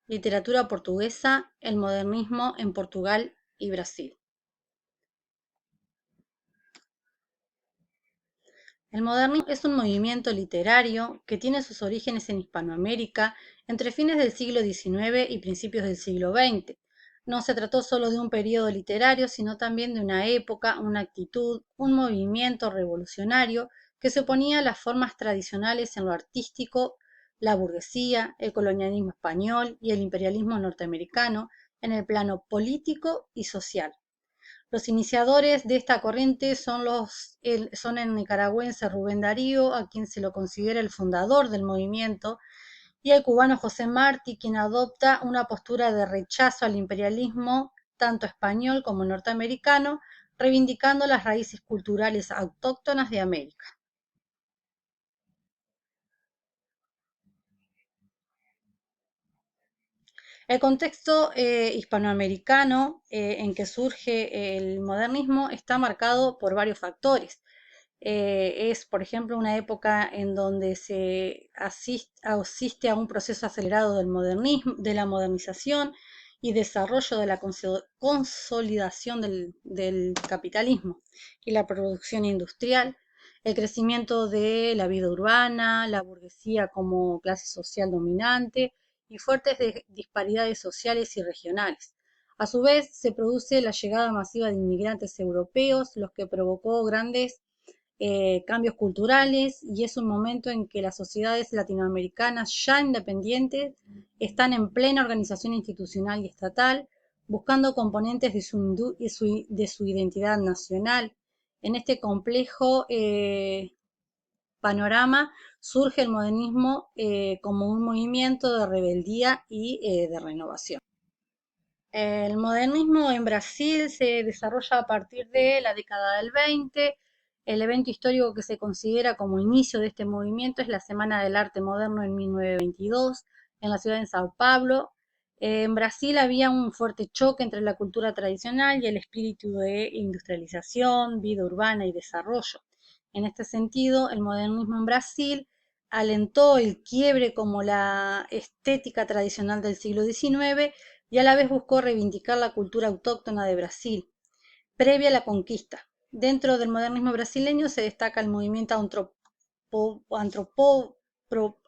Literatura portuguesa, el modernismo en Portugal y Brasil. El modernismo es un movimiento literario que tiene sus orígenes en Hispanoamérica entre fines del siglo XIX y principios del siglo XX. No se trató solo de un periodo literario, sino también de una época, una actitud, un movimiento revolucionario que se oponía a las formas tradicionales en lo artístico, la burguesía, el colonialismo español y el imperialismo norteamericano en el plano político y social. Los iniciadores de esta corriente son el nicaragüense Rubén Darío, a quien se lo considera el fundador del movimiento, y el cubano José Martí, quien adopta una postura de rechazo al imperialismo tanto español como norteamericano, reivindicando las raíces culturales autóctonas de América. El contexto hispanoamericano en que surge el modernismo está marcado por varios factores. Es, por ejemplo, una época en donde se asiste a un proceso acelerado del modernismo, de la modernización y desarrollo de la consolidación del capitalismo y la producción industrial, el crecimiento de la vida urbana, la burguesía como clase social dominante y fuertes disparidades sociales y regionales. A su vez, se produce la llegada masiva de inmigrantes europeos, los que provocó grandes cambios culturales, y es un momento en que las sociedades latinoamericanas ya independientes están en plena organización institucional y estatal, buscando componentes de su identidad nacional. En este complejo panorama surge el modernismo como un movimiento de rebeldía y de renovación. El modernismo en Brasil se desarrolla a partir de la década del 20. El evento histórico que se considera como inicio de este movimiento es la Semana del Arte Moderno en 1922 en la ciudad de Sao Paulo. En Brasil había un fuerte choque entre la cultura tradicional y el espíritu de industrialización, vida urbana y desarrollo. En este sentido, el modernismo en Brasil alentó el quiebre como la estética tradicional del siglo XIX y a la vez buscó reivindicar la cultura autóctona de Brasil, previa a la conquista. Dentro del modernismo brasileño se destaca el movimiento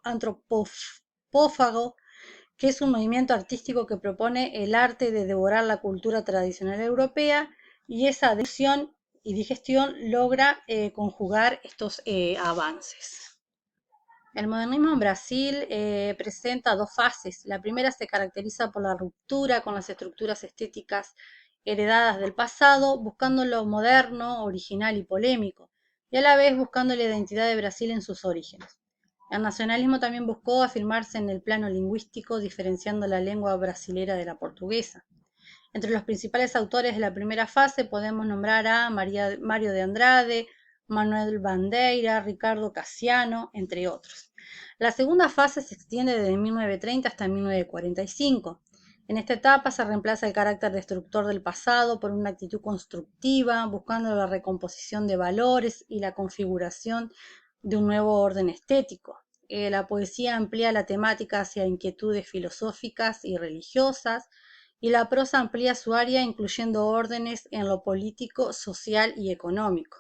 antropófago, que es un movimiento artístico que propone el arte de devorar la cultura tradicional europea, y esa adhesión y digestión logra conjugar estos avances. El modernismo en Brasil presenta dos fases. La primera se caracteriza por la ruptura con las estructuras estéticas heredadas del pasado, buscando lo moderno, original y polémico, y a la vez buscando la identidad de Brasil en sus orígenes. El nacionalismo también buscó afirmarse en el plano lingüístico, diferenciando la lengua brasilera de la portuguesa. Entre los principales autores de la primera fase podemos nombrar a Mario de Andrade, Manuel Bandeira, Ricardo Cassiano, entre otros. La segunda fase se extiende desde 1930 hasta 1945. En esta etapa se reemplaza el carácter destructor del pasado por una actitud constructiva, buscando la recomposición de valores y la configuración de un nuevo orden estético. La poesía amplía la temática hacia inquietudes filosóficas y religiosas, y la prosa amplía su área incluyendo órdenes en lo político, social y económico.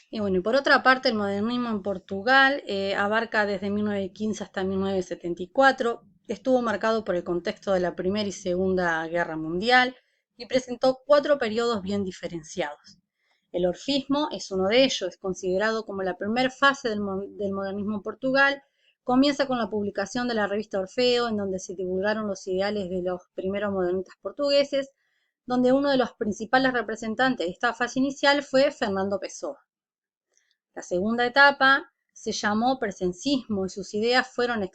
Y bueno, y por otra parte, el modernismo en Portugal abarca desde 1915 hasta 1974, estuvo marcado por el contexto de la Primera y Segunda Guerra Mundial y presentó 4 periodos bien diferenciados. El orfismo es uno de ellos, es considerado como la primera fase del modernismo en Portugal. Comienza con la publicación de la revista Orfeo, en donde se divulgaron los ideales de los primeros modernistas portugueses, donde uno de los principales representantes de esta fase inicial fue Fernando Pessoa. La segunda etapa se llamó presencismo y sus ideas fueron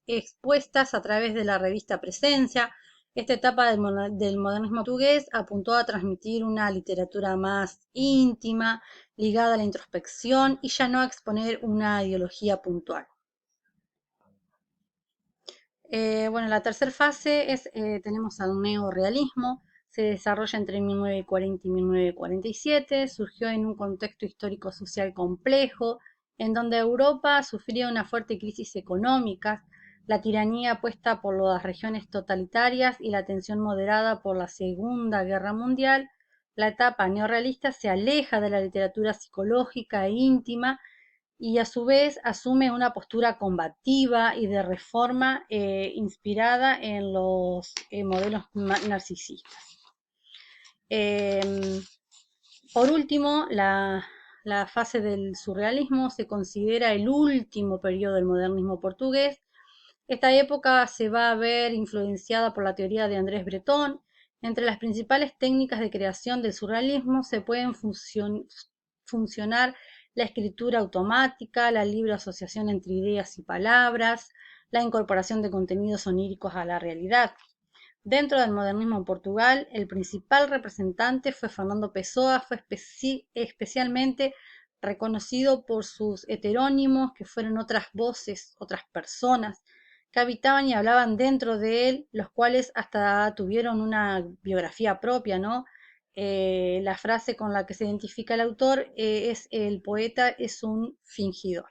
expuestas a través de la revista Presencia. Esta etapa del modernismo portugués apuntó a transmitir una literatura más íntima, ligada a la introspección y ya no a exponer una ideología puntual. Bueno, la tercera fase tenemos al neorrealismo, se desarrolla entre 1940 y 1947, surgió en un contexto histórico-social complejo, en donde Europa sufría una fuerte crisis económica, la tiranía apuesta por las regiones totalitarias y la tensión moderada por la Segunda Guerra Mundial, la etapa neorrealista se aleja de la literatura psicológica e íntima y a su vez asume una postura combativa y de reforma inspirada en los modelos narcisistas. Por último, la fase del surrealismo se considera el último periodo del modernismo portugués. Esta época se va a ver influenciada por la teoría de Andrés Breton. Entre las principales técnicas de creación del surrealismo se pueden funcionar la escritura automática, la libre asociación entre ideas y palabras, la incorporación de contenidos oníricos a la realidad. Dentro del modernismo en Portugal, el principal representante fue Fernando Pessoa, fue especialmente reconocido por sus heterónimos, que fueron otras voces, otras personas que habitaban y hablaban dentro de él, los cuales hasta tuvieron una biografía propia, ¿no? La frase con la que se identifica el autor es: el poeta es un fingidor.